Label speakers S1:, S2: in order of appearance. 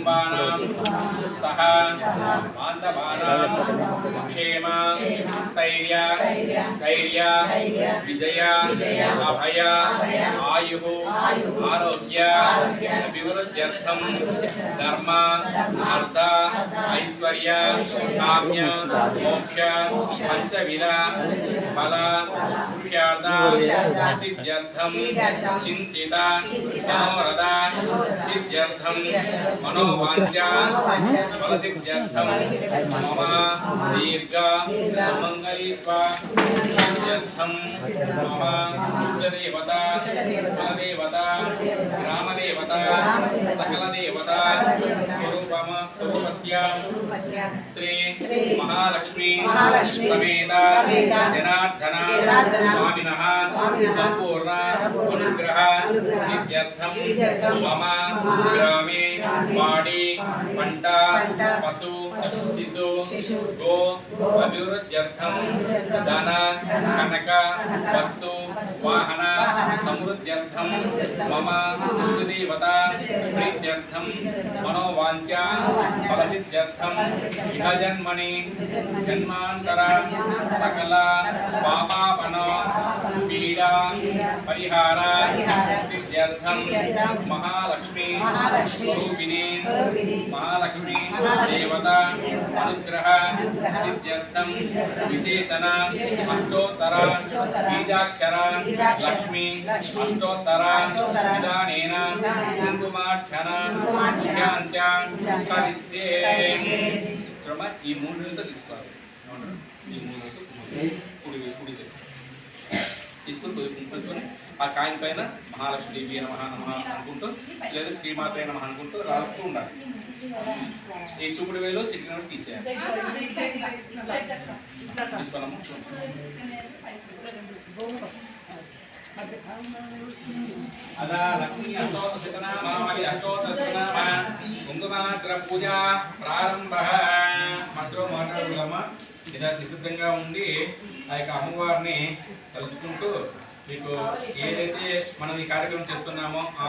S1: కుటుంబానాం సహ బాంధవానాం క్షేమ స్థైర్య ధైర్య విజయ అభయ ఆయు ఆరోగ్య అభివృద్ధ్యర్థం ధర్మ అర్థ ఐశ్వర్య కామ్య మోక్ష పంచవిధ ఫల పురుషార్థ సిద్ధ్యర్థం చింతిత మనోరథ సిద్ధ్యర్థం మనోవాంఛ ఫలసిద్ధ్యర్థం మమ దీర్ఘ సుమంగళీత్వ సిద్ధ్యర్థం మమ ఇష్టదేవత కులదేవత గ్రామదేవత సకలదేవత స్వరూపస్య శ్రీ మహాలక్ష్మీ సమేత జనార్దన స్వామినః సంపూర్ణ అనుగ్రహ సిద్ధ్యర్థం మమ గ్రామే వాడి పంట పశు శిశు గో అభివృద్ధ్యర్థం ధన కనక వస్తు వాహన సమృద్ధ్యర్థం మమ దేవత ప్రీత్యర్థం మనోవాంఛ ఫలసిద్ధ్యర్థం ఇహ జన్మని జన్మాంతర సకల పాపాపన పీడ పరిహార సిద్ధ్యర్థం మహాలక్ష్మి స్వరూపిణి మహాలక్ష్మి దేవత అనుగ్రహ సిద్ధ్యర్థం విశేషణ అష్టోత్తర బీజాక్షర లక్ష్మి అష్టోత్తర విధానేన కుంకుమార్చన ధ్యాంచ కరిష్యే. ఈ మూడు నెలలతో తీసుకోవాలి. ఈ మూడు కుడి తీసుకుని కుంకుని ఆ కాయిన్ పైన మహాలక్ష్మి దేవి నమః అనుకుంటూ లేదా శ్రీమాత్రే నమః అనుకుంటూ రాస్తూ ఉండాలి. ఈ చూపుడు వేలు చిటికినట్టు తీసేయాలి. తీసుకున్నాము. అదా లక్ష్మీ అష్టోత్తర శతనామావళి అష్టోత్తర శతనామ కుంకుమార్చన పూజ ప్రారంభ. మనసులో మాట్లాడుకోవాలమ్మా. ఇలా నిశ్శబ్దంగా ఉండి ఆ యొక్క అమ్మవారిని తలుచుకుంటూ మీకు ఏదైతే మనం ఈ కార్యక్రమం చేస్తున్నామో